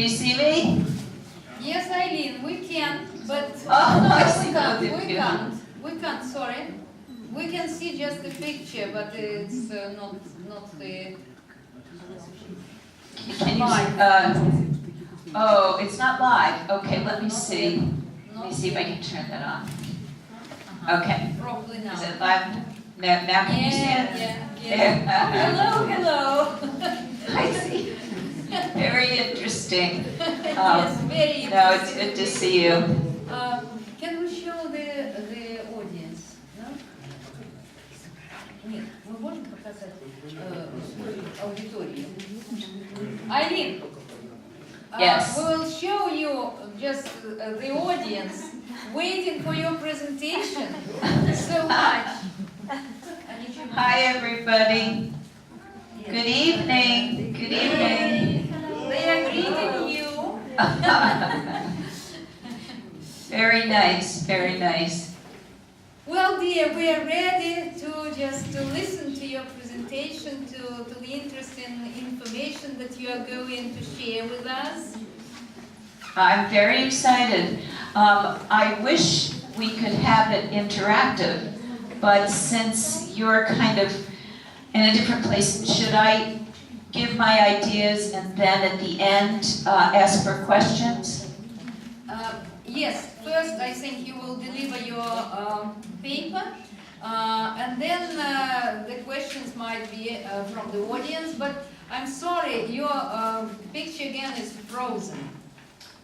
Do you see me? Yes, Eileen, we can, but Oh, no, I we see. can't. Oh, We can't. We can't. Sorry. We can see just the picture, but it's not the. Can you oh, it's not live. Okay, let me see. Let me see if I can turn that on. Okay. Probably now. Is it live? Now can you see it? Yeah. Hello. I see. Very interesting. Yes, very interesting. No, it's good to see you. Can we show the audience? No? Нет, мы можем показать аудиторию. Eileen, Yes. we will show you just the audience waiting for your presentation so much. Hi, everybody. Good evening. Good evening. They are greeting you. Very nice. Very nice. Well, dear, we are ready to listen to your presentation, to the interesting information that you are going to share with us. I'm very excited. I wish we could have it interactive, but since you're kind of in a different place, should I give my ideas and then at the end ask for questions? Yes, first I think you will deliver your paper, and then the questions might be from the audience, but I'm sorry, your picture again is frozen.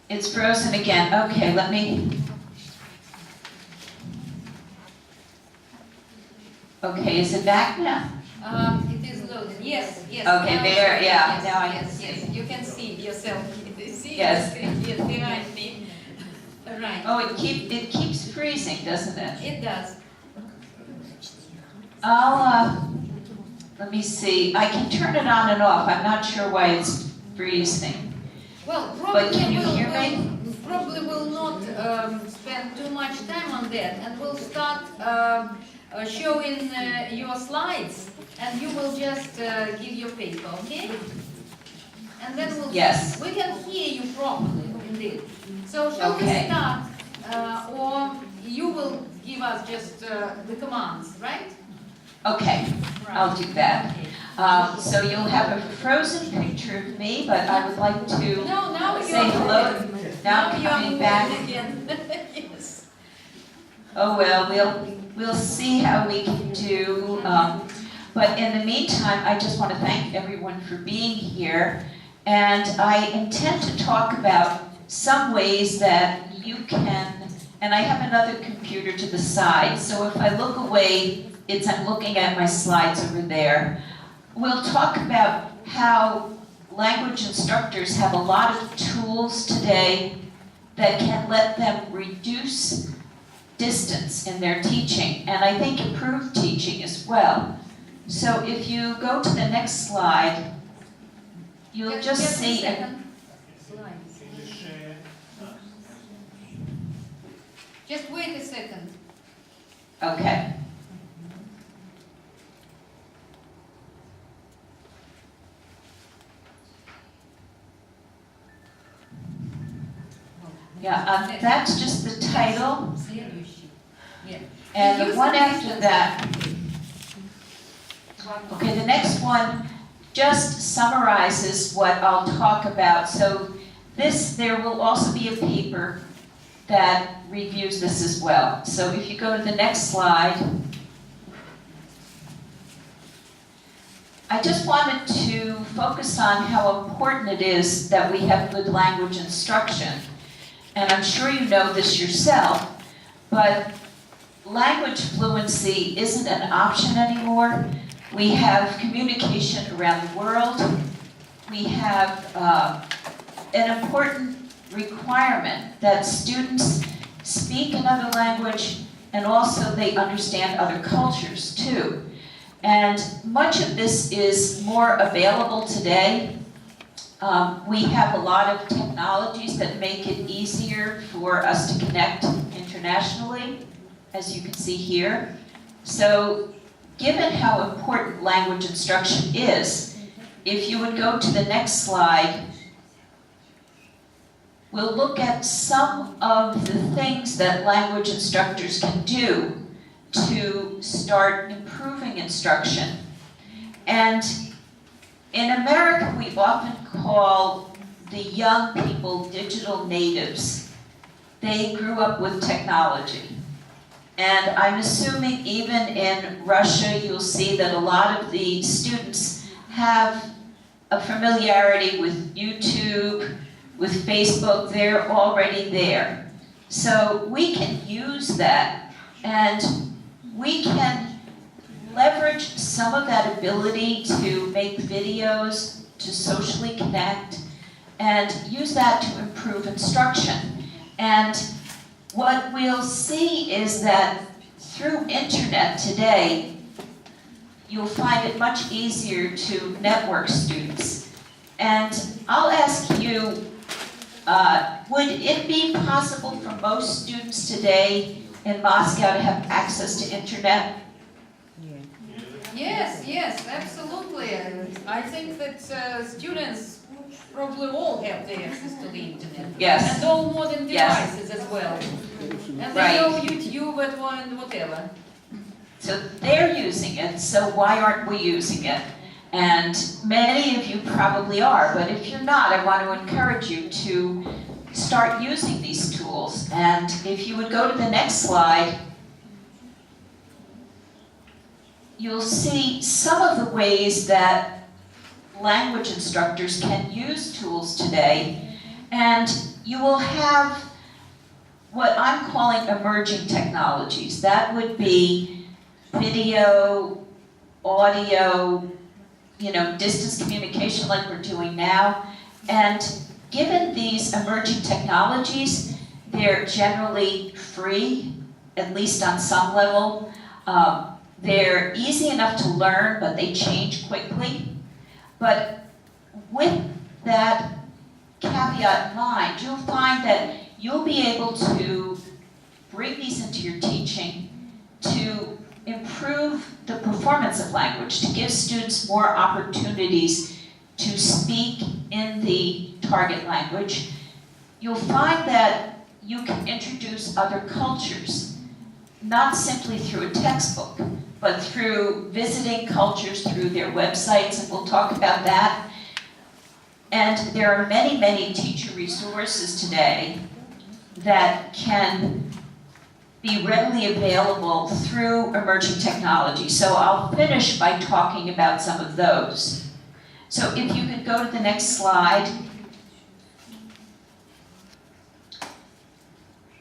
It's frozen again. Okay, let me... Okay, is it back now? It is loading. Yes, yes. Okay, now there, yeah, yes, now I yes, can see. yes. You can see yourself. See Yes. yes, behind me. Right. Oh, it keeps freezing, doesn't it? It does. Let me see. I can turn it on and off. I'm not sure why it's freezing. Well, But can you hear me? Probably will not spend too much time on that, and we'll start showing your slides, and you will just give your paper, okay? And then we'll Yes. we can hear you properly, indeed. So shall we Okay. start, or you will give us just the commands, right? Okay, I'll do that. So you'll have a frozen picture of me, but I would like to No, now say you're hello. Now you're coming moving back. again. Yes. Oh well, we'll see how we can do. But in the meantime, I just want to thank everyone for being here, and I intend to talk about some ways that you can. And I have another computer to the side, so if I look away, I'm looking at my slides over there. We'll talk about how language instructors have a lot of tools today that can let them reduce distance in their teaching, and I think improve teaching as well. So if you go to the next slide, you'll just see... Just wait a second. Okay. Yeah, that's just the title, and the one after that. Okay, the next one just summarizes what I'll talk about. So there will also be a paper that reviews this as well. So if you go to the next slide, I just wanted to focus on how important it is that we have good language instruction. And I'm sure you know this yourself, but language fluency isn't an option anymore. We have communication around the world. We have an important requirement that students speak another language and also they understand other cultures too. And much of this is more available today. We have a lot of technologies that make it easier for us to connect internationally, as you can see here. So, given how important language instruction is, if you would go to the next slide, we'll look at some of the things that language instructors can do to start improving instruction. And in America, we often call the young people digital natives. They grew up with technology. And I'm assuming even in Russia, you'll see that a lot of the students have a familiarity with YouTube, with Facebook. They're already there. So we can use that, and we can leverage some of that ability to make videos, to socially connect, and use that to improve instruction. And what we'll see is that through internet today, you'll find it much easier to network students. And I'll ask you, would it be possible for most students today in Moscow to have access to internet? Yes, absolutely. I think that students probably all have the access to the internet. Yes. And all modern devices as well. And they Right. know YouTube and whatever. So they're using it, so why aren't we using it? And many of you probably are, but if you're not, I want to encourage you to start using these tools. And if you would go to the next slide, you'll see some of the ways that language instructors can use tools today. And you will have what I'm calling emerging technologies. That would be video, audio, distance communication like we're doing now. And given these emerging technologies, they're generally free, at least on some level. They're easy enough to learn, but they change quickly. But with that caveat in mind, you'll find that you'll be able to bring these into your teaching to improve the performance of language, to give students more opportunities to speak in the target language. You'll find that you can introduce other cultures, not simply through a textbook, but through visiting cultures through their websites, and we'll talk about that. And there are many, many teacher resources today that can be readily available through emerging technology. So I'll finish by talking about some of those. So if you could go to the next slide.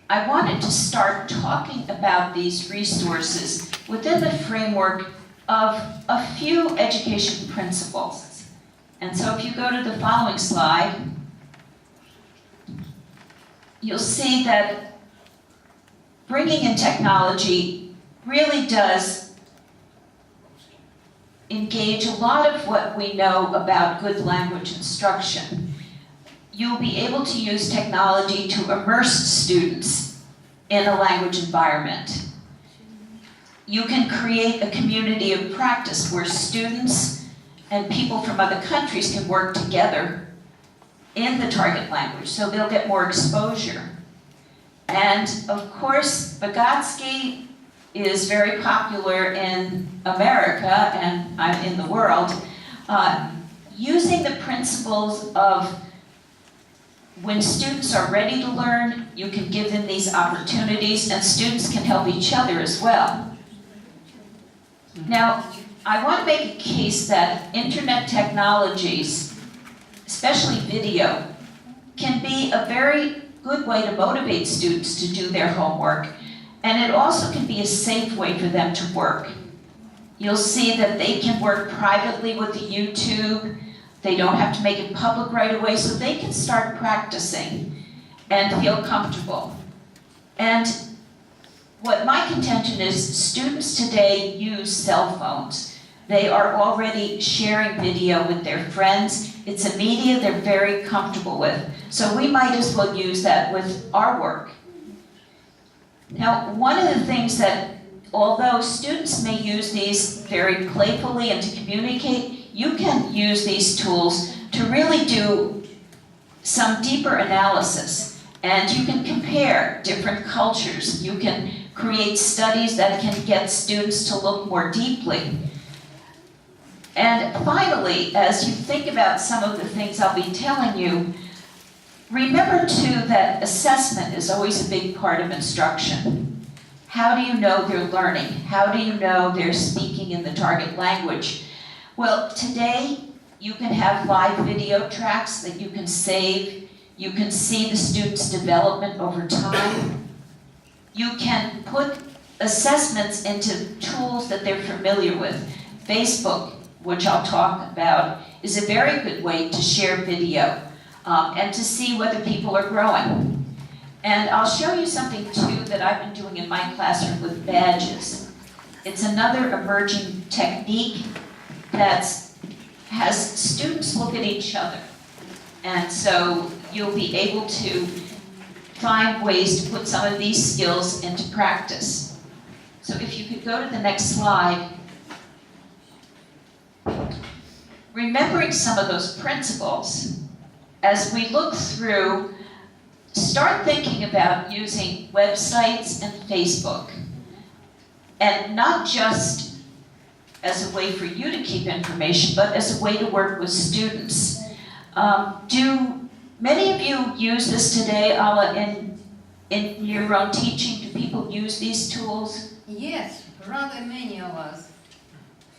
I wanted to start talking about these resources within the framework of a few education principles. And so if you go to the following slide, you'll see that bringing in technology really does engage a lot of what we know about good language instruction. You'll be able to use technology to immerse students in a language environment. You can create a community of practice where students and people from other countries can work together in the target language, so they'll get more exposure. And of course, Vygotsky is very popular in America and in the world, using the principles of when students are ready to learn, you can give them these opportunities, and students can help each other as well. Now, I want to make a case that internet technologies, especially video, can be a very good way to motivate students to do their homework, and it also can be a safe way for them to work. You'll see that they can work privately with the YouTube. They don't have to make it public right away, so they can start practicing and feel comfortable. And what my contention is, students today use cell phones. They are already sharing video with their friends. It's a media they're very comfortable with. So we might as well use that with our work. Now, one of the things that, although students may use these very playfully and to communicate, you can use these tools to really do some deeper analysis, and you can compare different cultures. You can create studies that can get students to look more deeply. And finally, as you think about some of the things I'll be telling you, remember too that assessment is always a big part of instruction. How do you know they're learning? How do you know they're speaking in the target language? Well, today you can have live video tracks that you can save. You can see the student's development over time. You can put assessments into tools that they're familiar with. Facebook, which I'll talk about, is a very good way to share video and to see whether people are growing. And I'll show you something too that I've been doing in my classroom with badges. It's another emerging technique that has students look at each other. And so you'll be able to find ways to put some of these skills into practice. So if you could go to the next slide. Remembering some of those principles, as we look through, start thinking about using websites and Facebook. And not just as a way for you to keep information, but as a way to work with students. Do many of you use this today, Ala, in your own teaching? Do people use these tools? Yes, rather many of us.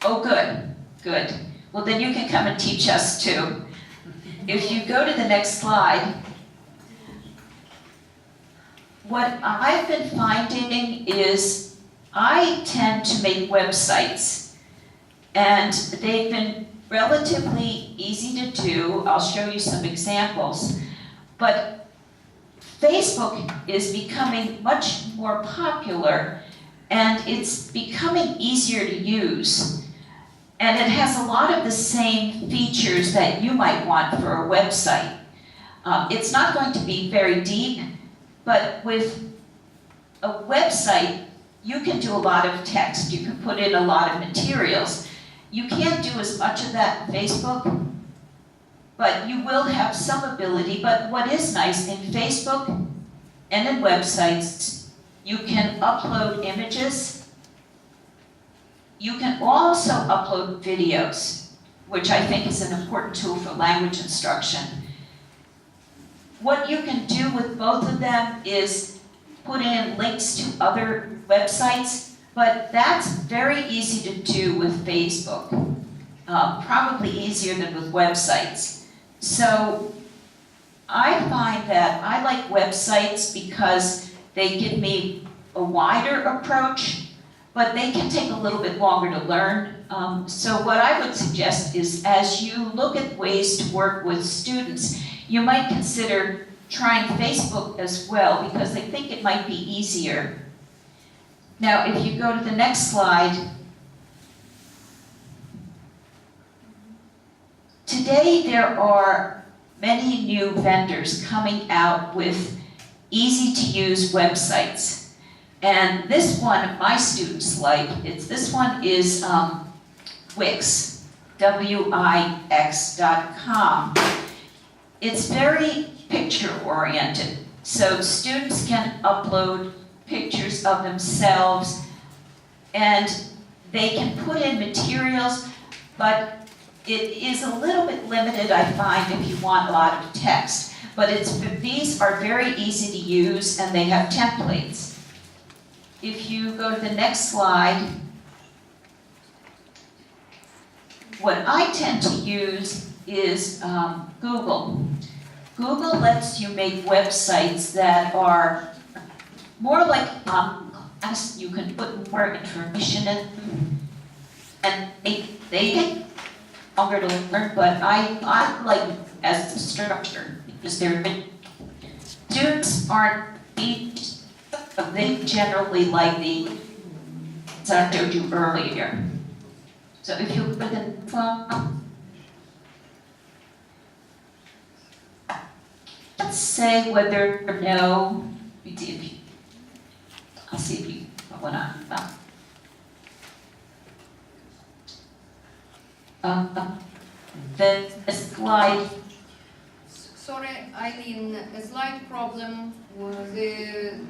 Oh, good, good. Well, then you can come and teach us too. If you go to the next slide, what I've been finding is I tend to make websites, and they've been relatively easy to do. I'll show you some examples. But Facebook is becoming much more popular, and it's becoming easier to use. And it has a lot of the same features that you might want for a website. It's not going to be very deep, but with a website, you can do a lot of text. You can put in a lot of materials. You can't do as much of that in Facebook, but you will have some ability. But what is nice in Facebook and in websites, you can upload images. You can also upload videos, which I think is an important tool for language instruction. What you can do with both of them is put in links to other websites, but that's very easy to do with Facebook, probably easier than with websites. So I find that I like websites because they give me a wider approach, but they can take a little bit longer to learn. So what I would suggest is, as you look at ways to work with students, you might consider trying Facebook as well, because I think it might be easier. Now, if you go to the next slide, today there are many new vendors coming out with easy-to-use websites. And this one my students like. This one is Wix, Wix.com. It's very picture-oriented, so students can upload pictures of themselves, and they can put in materials, but it is a little bit limited, I find, if you want a lot of text. But these are very easy to use, and they have templates. If you go to the next slide, what I tend to use is Google. Google lets you make websites that are more like you can put more information in, and they take longer to learn, but I like as the structure, because students aren't they generally like the, as I showed you earlier. So if you look at the phone, let's say whether or no, I'll see if you went on. The slide, Sorry, Eileen, a slight problem. The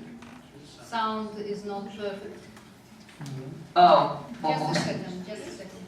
sound is not perfect. Oh, Just a second, just a second.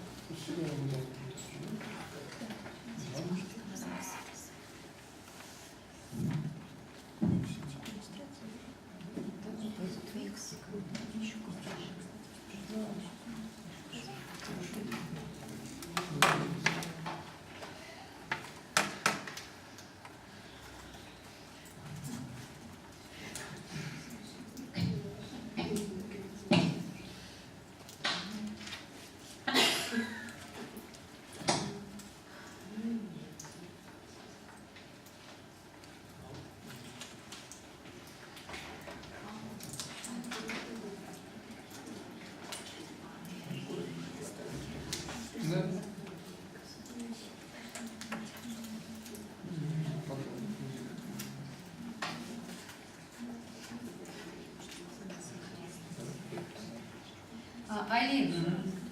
Eileen,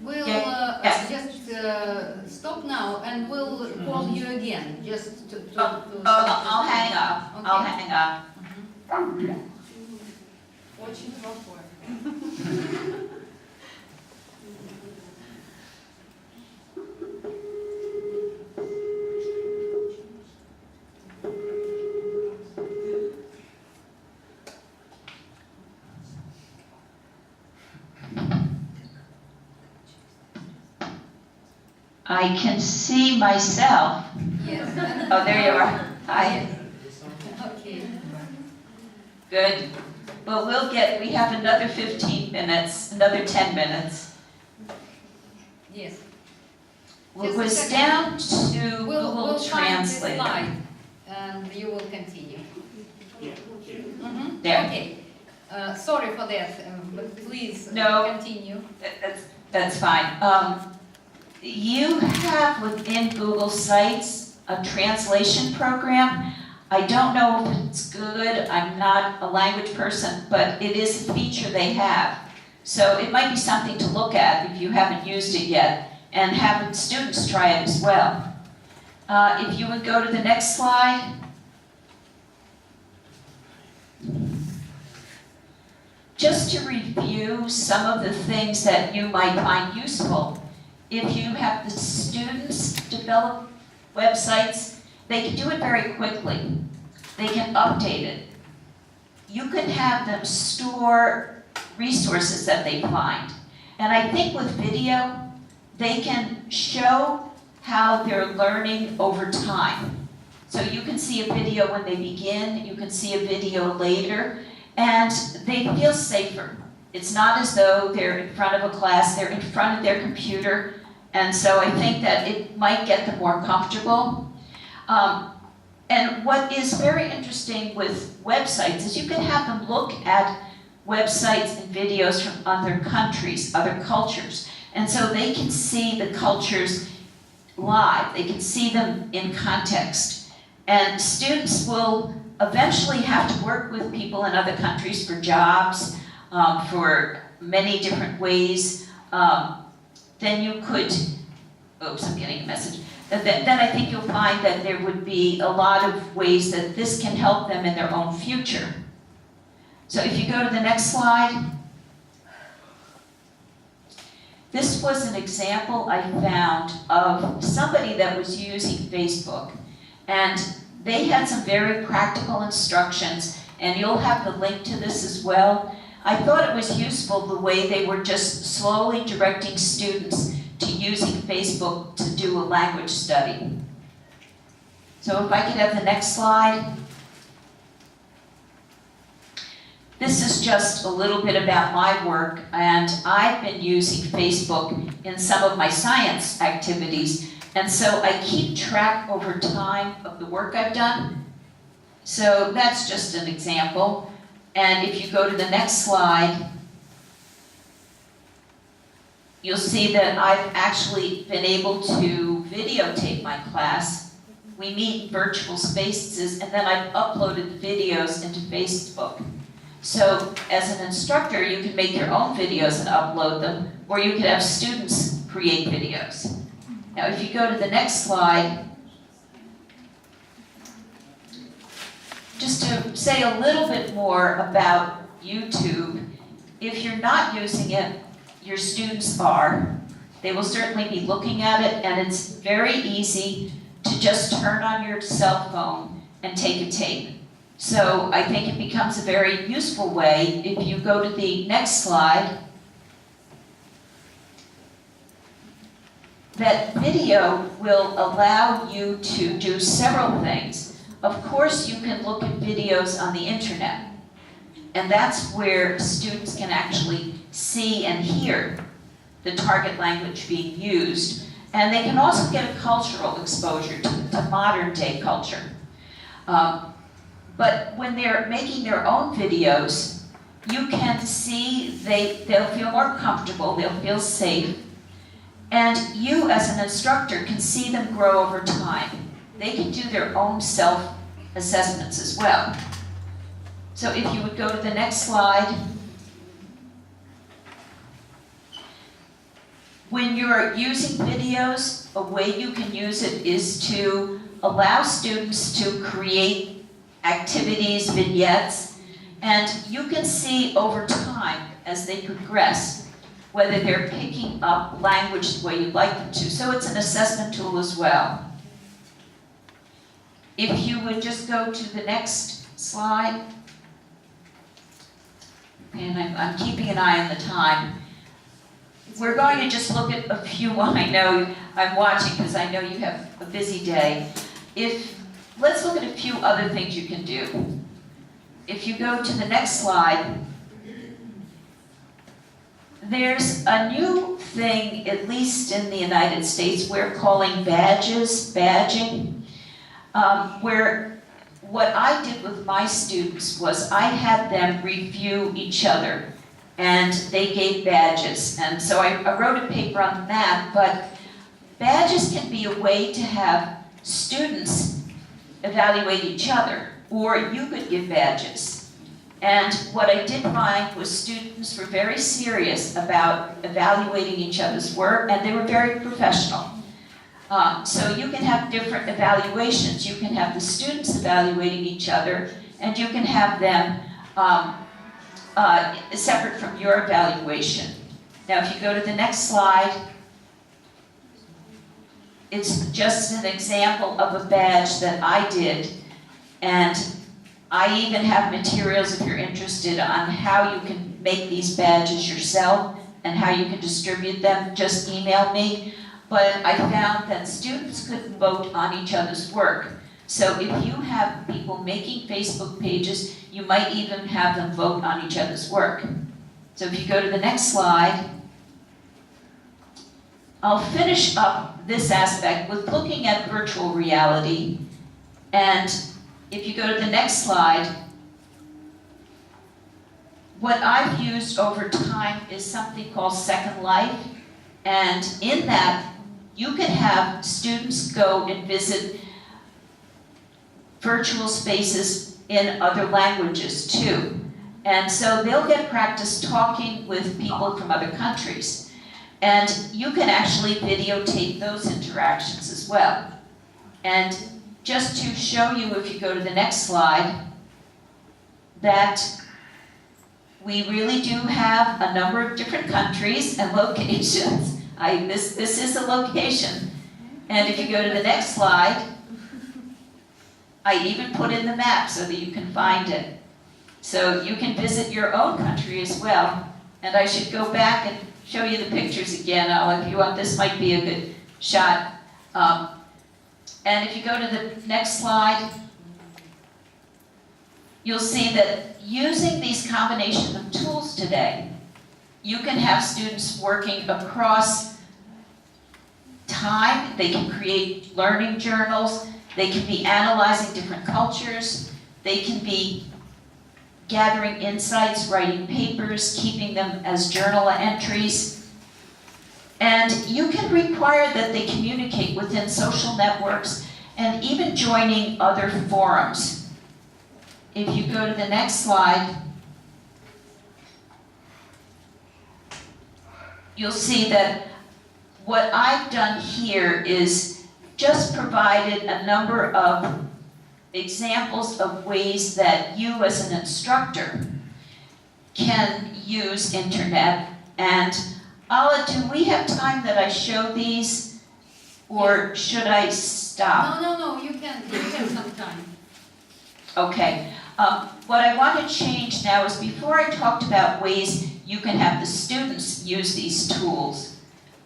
we'll Yes. just stop now and we'll call you again, just to I'll hang up. Okay. I'll hang up. Очень плохой. I can see myself. Yes. Oh, there you are. Hi. Okay. Good. Well, we have another 15 minutes, another 10 minutes. Yes. Well, Just a it was second. down to We'll Google find the Translate. slide and you will continue. There. Okay. Sorry for that, but please No. continue. That's fine. You have within Google Sites a translation program. I don't know if it's good. I'm not a language person, but it is a feature they have. So it might be something to look at if you haven't used it yet, and have students try it as well. If you would go to the next slide. Just to review some of the things that you might find useful. If you have the students develop websites, they can do it very quickly. They can update it. You can have them store resources that they find. And I think with video, they can show how they're learning over time. So you can see a video when they begin, you can see a video later, and they feel safer. It's not as though they're in front of a class, they're in front of their computer, and so I think that it might get them more comfortable. And what is very interesting with websites is you can have them look at websites and videos from other countries, other cultures, and so they can see the cultures live, they can see them in context. And students will eventually have to work with people in other countries for jobs, for many different ways. Then you could, oops, I'm getting a message. Then I think you'll find that there would be a lot of ways that this can help them in their own future. So if you go to the next slide. This was an example I found of somebody that was using Facebook. And they had some very practical instructions, and you'll have the link to this as well. I thought it was useful the way they were just slowly directing students to using Facebook to do a language study. So if I could have the next slide. This is just a little bit about my work, and I've been using Facebook in some of my science activities, and so I keep track over time of the work I've done. So that's just an example. And if you go to the next slide, you'll see that I've actually been able to videotape my class. We meet in virtual spaces, and then I've uploaded the videos into Facebook. So as an instructor, you can make your own videos and upload them, or you could have students create videos. Now if you go to the next slide, just to say a little bit more about YouTube, if you're not using it, your students are. They will certainly be looking at it, and it's very easy to just turn on your cell phone and take a tape. So I think it becomes a very useful way. If you go to the next slide, that video will allow you to do several things. Of course, you can look at videos on the internet, and that's where students can actually see and hear the target language being used. And they can also get a cultural exposure to modern day culture. But when they're making their own videos, you can see they'll feel more comfortable, they'll feel safe, and you as an instructor can see them grow over time. They can do their own self-assessments as well. So if you would go to the next slide. When you're using videos, a way you can use it is to allow students to create activities, vignettes, and you can see over time as they progress whether they're picking up language the way you'd like them to. So it's an assessment tool as well. If you would just go to the next slide, and I'm keeping an eye on the time. We're going to just look at a few. I know I'm watching because I know you have a busy day. Let's look at a few other things you can do. If you go to the next slide, there's a new thing, at least in the United States, we're calling badging, where what I did with my students was I had them review each other, and they gave badges. And so I wrote a paper on that, but badges can be a way to have students evaluate each other, or you could give badges. And what I did find was students were very serious about evaluating each other's work, and they were very professional. So you can have different evaluations. You can have the students evaluating each other, and you can have them separate from your evaluation. Now, if you go to the next slide, it's just an example of a badge that I did, and I even have materials, if you're interested, on how you can make these badges yourself and how you can distribute them. Just email me. But I found that students could vote on each other's work. So if you have people making Facebook pages, you might even have them vote on each other's work. So if you go to the next slide, I'll finish up this aspect with looking at virtual reality. And if you go to the next slide, what I've used over time is something called Second Life. And in that, you can have students go and visit virtual spaces in other languages too. And so they'll get practice talking with people from other countries. And you can actually videotape those interactions as well. And just to show you, if you go to the next slide, that we really do have a number of different countries and locations. This is a location. And if you go to the next slide, I even put in the map so that you can find it. So you can visit your own country as well. And I should go back and show you the pictures again. If you want, this might be a good shot. And if you go to the next slide, you'll see that using these combination of tools today, you can have students working across time. They can create learning journals. They can be analyzing different cultures. They can be gathering insights, writing papers, keeping them as journal entries. And you can require that they communicate within social networks and even joining other forums. If you go to the next slide, you'll see that what I've done here is just provided a number of examples of ways that you as an instructor can use internet. And Ala, do we have time that I show these, or should I stop? No, you can some time. Okay. What I want to change now is, before I talked about ways you can have the students use these tools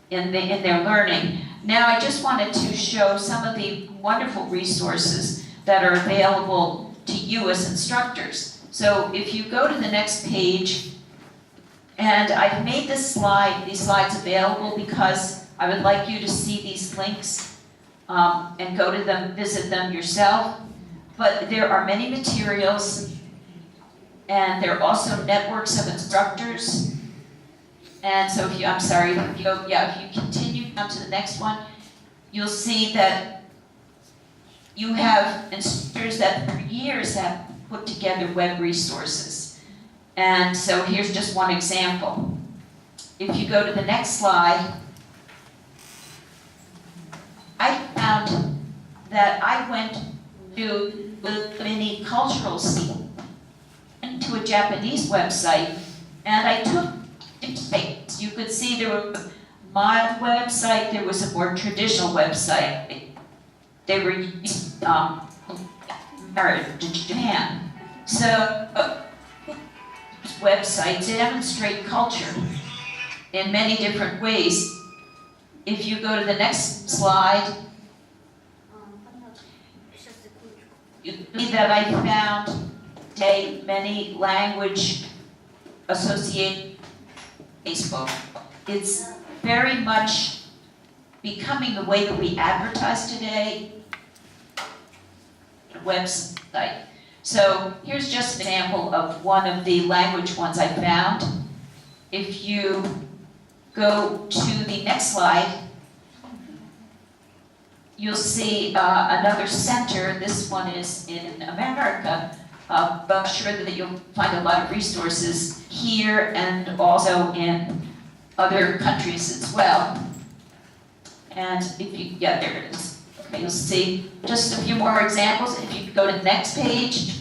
in their learning, now I just wanted to show some of the wonderful resources that are available to you as instructors. So if you go to the next page, and I've made these slides available because I would like you to see these links and go to them, visit them yourself. But there are many materials, and there are also networks of instructors. And so if you continue on to the next one, you'll see that you have instructors that for years have put together web resources. And so here's just one example. If you go to the next slide, I found that I went to the mini cultural scene to a Japanese website, and I took dictates. You could see there was a mild website, there was a more traditional website. They were married to Japan. So websites demonstrate culture in many different ways. If you go to the next slide, you see that I found many language associated Facebook. It's very much becoming the way that we advertise today. Website. So here's just an example of one of the language ones I found. If you go to the next slide, you'll see another center. This one is in America, but I'm sure that you'll find a lot of resources here and also in other countries as well. And if you, there it is. Okay, you'll see just a few more examples. If you go to the next page,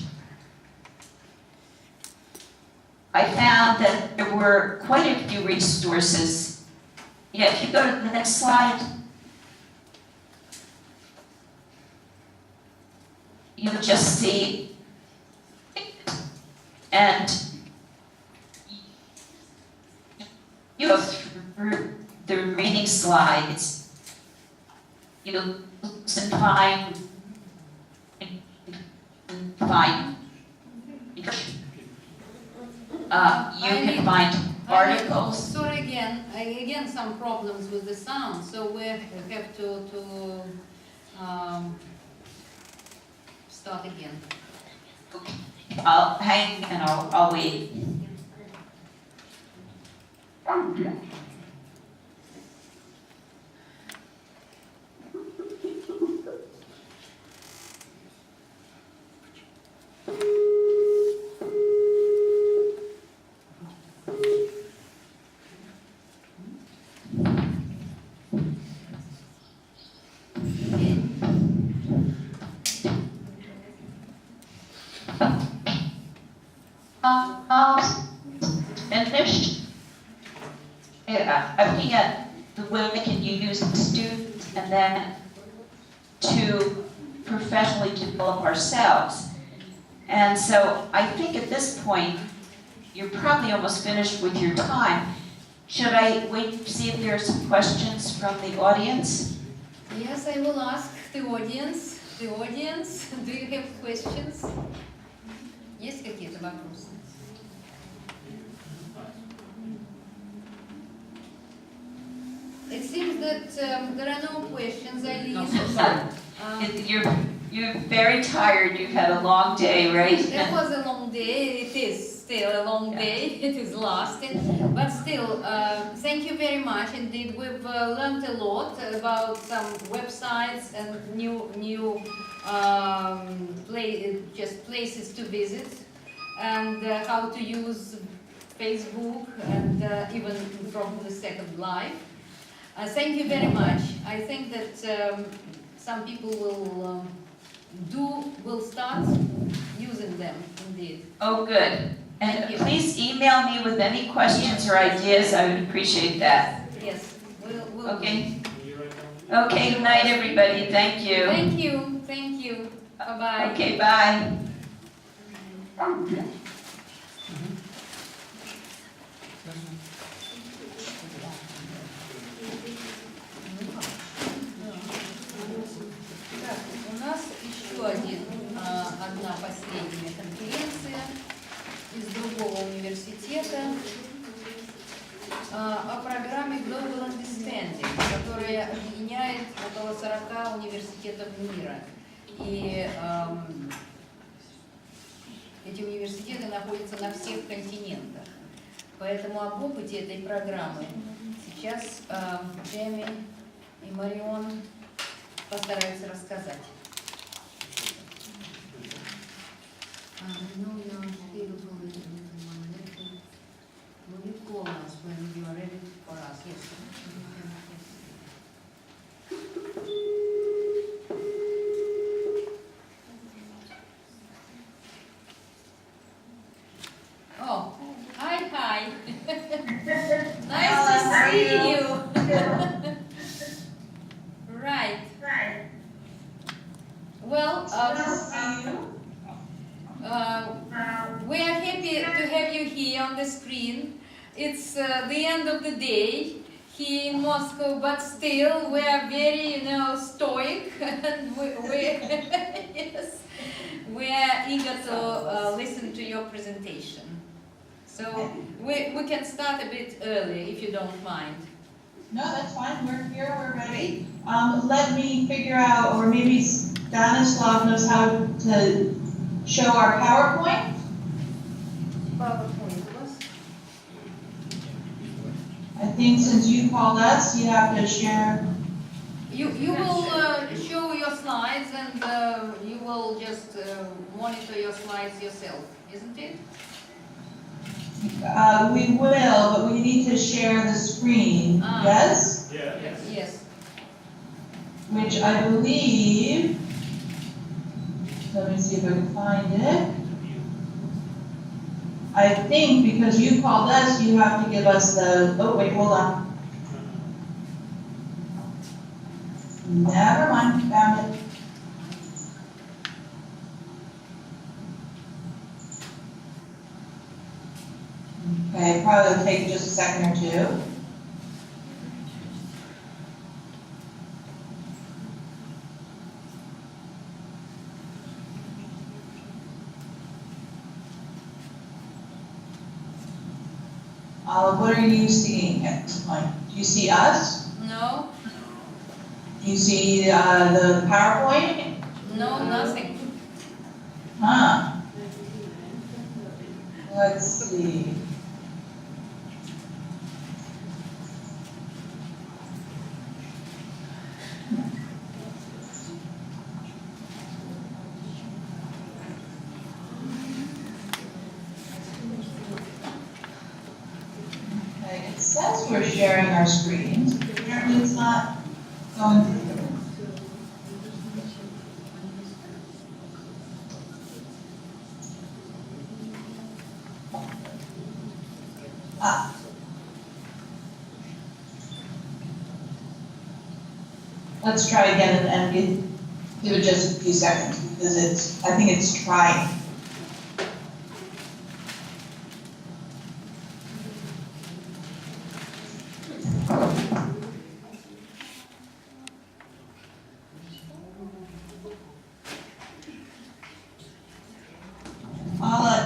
I found that there were quite a few resources. Yeah, if you go to the next slide, you'll just see, and you go through the reading slides. You'll find you can find articles. Sorry again, some problems with the sound, so we have to start again. Okay. I'll hang and I'll wait. Finished. I'm looking at the way can you use the students and then to professionally develop ourselves. And so I think at this point, you're probably almost finished with your time. Should I wait to see if there are some questions from the audience? Yes, I will ask the audience. The audience, do you have questions? Есть какие-то вопросы? It seems that there are no questions, You're very tired. You've had a long day, right? It was a long day. It is still a long day. It is lasting. But still, thank you very much. Indeed, we've learned a lot about some websites and new places to visit, and how to use Facebook, and even from the Second Life. Thank you very much. I think that some people will will start using them indeed. Oh, good. Thank And you. please email me with any questions or ideas. I would appreciate that. Yes, we'll Okay? Okay, good night, everybody. Thank you. Thank you. Bye-bye. Okay, bye. Так, у нас еще одна последняя конференция из другого университета о программе Global Understanding, которая объединяет около 40 университетов мира. И эти университеты находятся на всех континентах. Поэтому об опыте этой программы сейчас Джейми и Марион постараются рассказать. Will you call us when you are ready for us? Yes. Oh, hi. Nice to see you. Right. Well, we are happy to have you here on the screen. It's the end of the day here in Moscow, but still we are very, stoic, and yes, we are eager to listen to your presentation. So we can start a bit early if you don't mind. No, that's fine. We're here. We're ready. Let me figure out, or maybe Stanislav knows how to show our PowerPoint. I think since you called us, you have to share. You will show your slides, and you will just monitor your slides yourself, isn't it? We will, but we need to share the screen. Yes? Yes. Which I believe, let me see if I can find it. I think because you called us, you have to give us the, oh wait, hold on. Never mind, found it. Okay, probably will take just a second or two. What are you seeing at this point? Do you see us? No? Do you see the PowerPoint? No, nothing. Huh. Let's see. Okay, it says we're sharing our screens, but apparently it's not going through. Let's try again and give it just a few seconds because I think it's trying.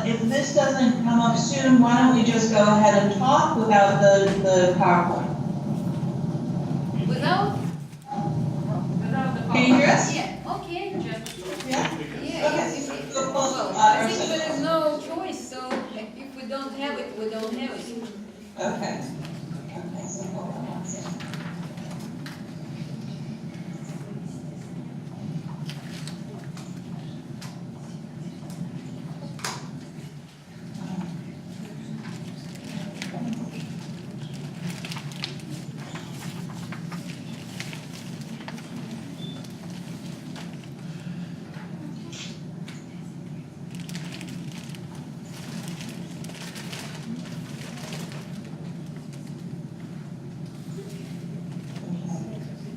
If this doesn't come up soon, why don't we just go ahead and talk without the PowerPoint? Without the Can you hear us? Yeah, okay. Yeah? Yeah, Okay. well, I think there is no choice, so if we don't have it, we don't have it. Okay. Okay, so hold on one second.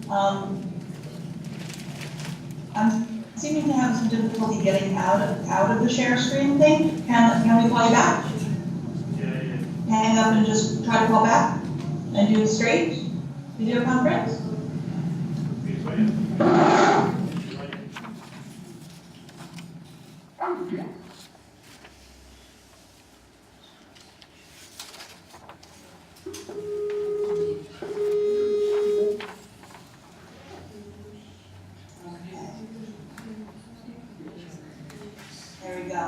I'm seeming to have some difficulty getting out of the share screen thing. Can we call you back? Hang up and just try to call back and do a straight video conference? There we go.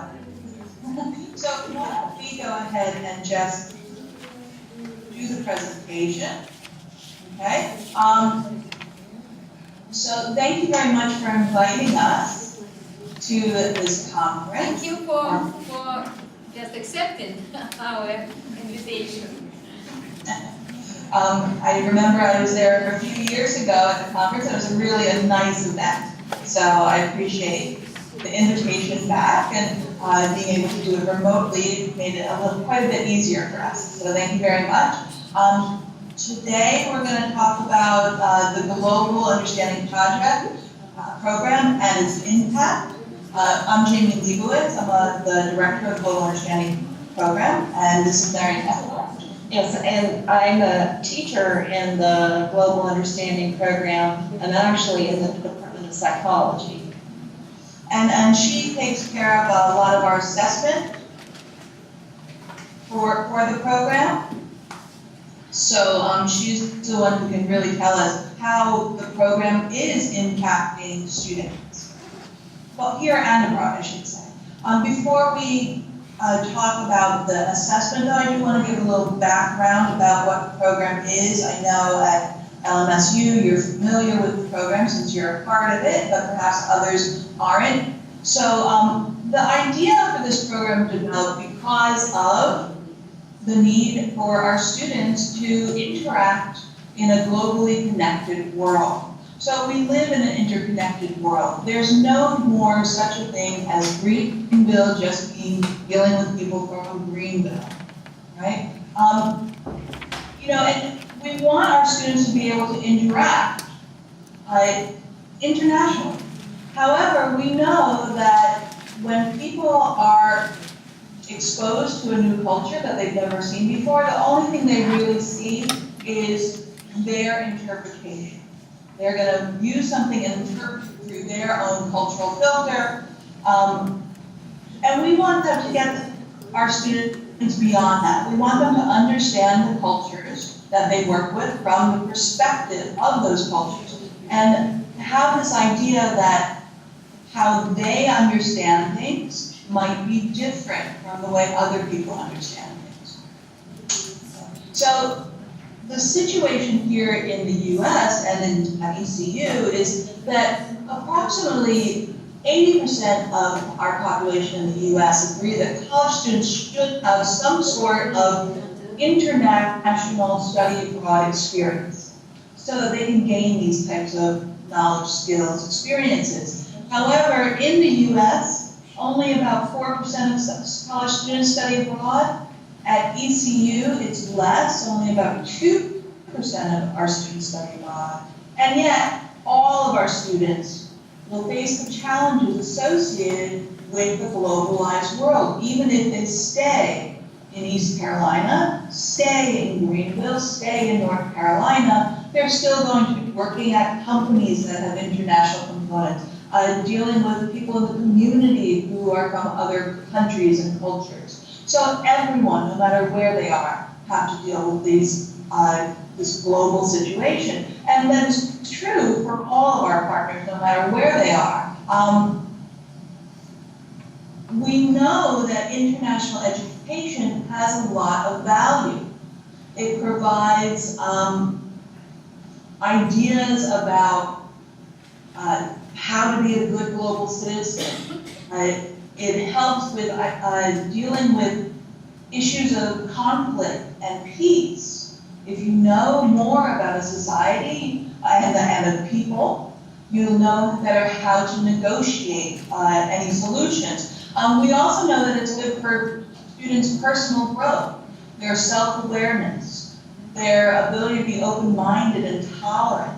So why don't we go ahead and just do the presentation, okay? So thank you very much for inviting us to this conference. Thank you for just accepting our invitation. I remember I was there a few years ago at the conference. It was really a nice event. So I appreciate the invitation back, and being able to do it remotely made it quite a bit easier for us. So thank you very much. Today we're going to talk about the Global Understanding Project program and its impact. I'm Jamie Leibowitz. I'm the Director of Global Understanding Program, and this is Marian Kessler. Yes, and I'm a teacher in the Global Understanding Program, and actually in the Department of Psychology. And she takes care of a lot of our assessment for the program. So she's the one who can really tell us how the program is impacting students. Well, here and abroad, I should say. Before we talk about the assessment, though, I do want to give a little background about what the program is. I know at LMSU you're familiar with the program since you're a part of it, but perhaps others aren't. So the idea for this program developed because of the need for our students to interact in a globally connected world. So we live in an interconnected world. There's no more such a thing as Greenville just dealing with people from Greenville, right? And we want our students to be able to interact internationally. However, we know that when people are exposed to a new culture that they've never seen before, the only thing they really see is their interpretation. They're going to view something and interpret through their own cultural filter. And we want them to get our students beyond that. We want them to understand the cultures that they work with from the perspective of those cultures, and have this idea that how they understand things might be different from the way other people understand things. So the situation here in the US and at ECU is that approximately 80% of our population in the US agree that college students should have some sort of international study abroad experience so that they can gain these types of knowledge, skills, experiences. However, in the US, only about 4% of college students study abroad. At ECU, it's less, only about 2% of our students study abroad. And yet, all of our students will face the challenges associated with the globalized world, even if they stay in East Carolina, stay in Greenville, stay in North Carolina. They're still going to be working at companies that have international components, dealing with people in the community who are from other countries and cultures. So everyone, no matter where they are, have to deal with this global situation. And that is true for all of our partners, no matter where they are. We know that international education has a lot of value. It provides ideas about how to be a good global citizen. It helps with dealing with issues of conflict and peace. If you know more about a society and the people, you'll know better how to negotiate any solutions. We also know that it's good for students' personal growth, their self-awareness, their ability to be open-minded and tolerant.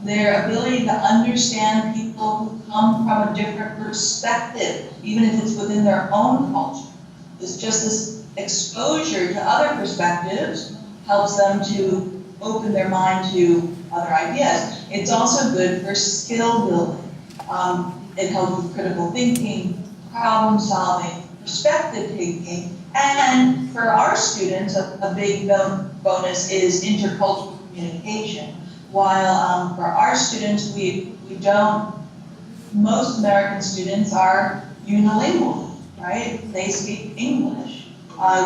their ability to understand people who come from a different perspective, even if it's within their own culture. It's just this exposure to other perspectives helps them to open their mind to other ideas. It's also good for skill building. It helps with critical thinking, problem solving, perspective taking, and for our students, a big bonus is intercultural communication. While for our students, most American students are unilingual, right? They speak English,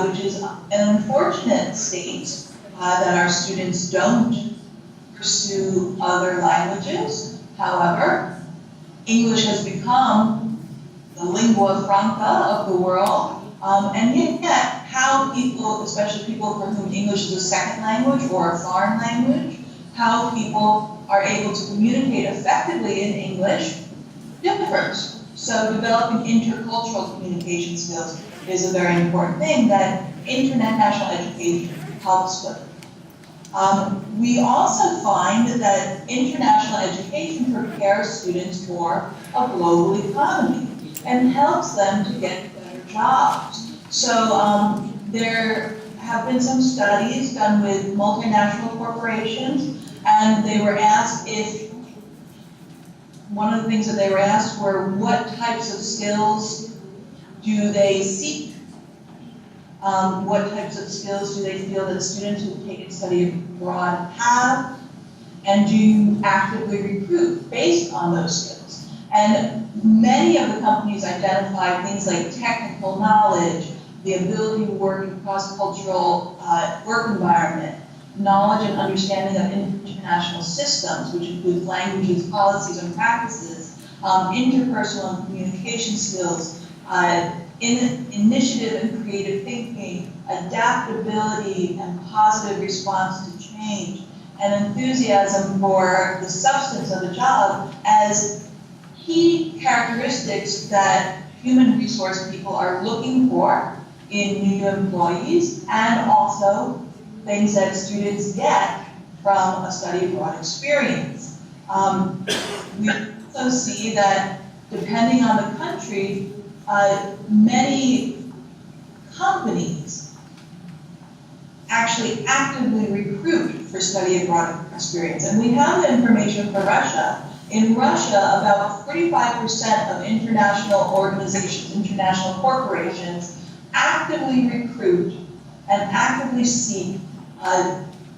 which is an unfortunate state that our students don't pursue other languages. However, English has become the lingua franca of the world, and yet how people, especially people for whom English is a second language or a foreign language, how people are able to communicate effectively in English differs. So developing intercultural communication skills is a very important thing that international education helps with. We also find that international education prepares students for a global economy and helps them to get better jobs. So there have been some studies done with multinational corporations, and they were asked one of the things that they were asked were what types of skills do they seek? What types of skills do they feel that students who take and study abroad have? And do you actively recruit based on those skills? And many of the companies identified things like technical knowledge, the ability to work in cross-cultural work environment, knowledge and understanding of international systems, which includes languages, policies, and practices, interpersonal and communication skills, initiative and creative thinking, adaptability and positive response to change, and enthusiasm for the substance of the job as key characteristics that human resource people are looking for in new employees, and also things that students get from a study abroad experience. We also see that depending on the country, many companies actually actively recruit for study abroad experience. And we have the information for Russia. In Russia, about 45% of international organizations, international corporations, actively recruit and actively seek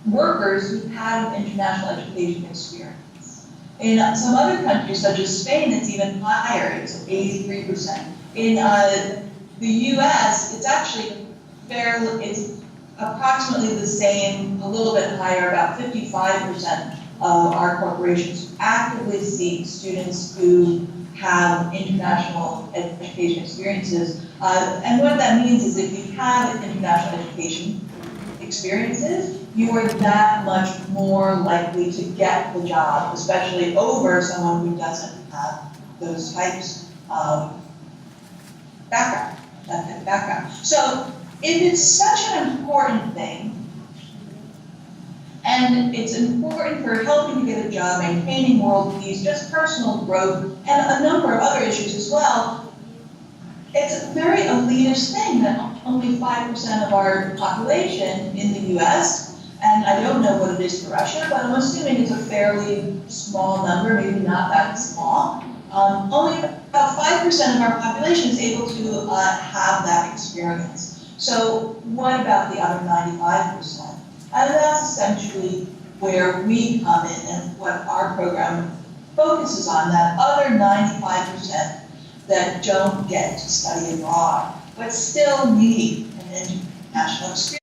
workers who have international education experience. In some other countries, such as Spain, it's even higher, it's 83%. In the US, it's actually it's approximately the same, a little bit higher, about 55% of our corporations actively seek students who have international education experiences. And what that means is if you have international education experiences, you are that much more likely to get the job, especially over someone who doesn't have those types of background, that type of background. So if it's such an important thing, and it's important for helping to get a job, maintaining world peace, just personal growth, and a number of other issues as well, it's a very elitist thing that only 5% of our population in the US, and I don't know what it is for Russia, but I'm assuming it's a fairly small number, maybe not that small. Only about 5% of our population is able to have that experience. So what about the other 95%? And that's essentially where we come in and what our program focuses on, that other 95% that don't get to study abroad, but still need an international experience.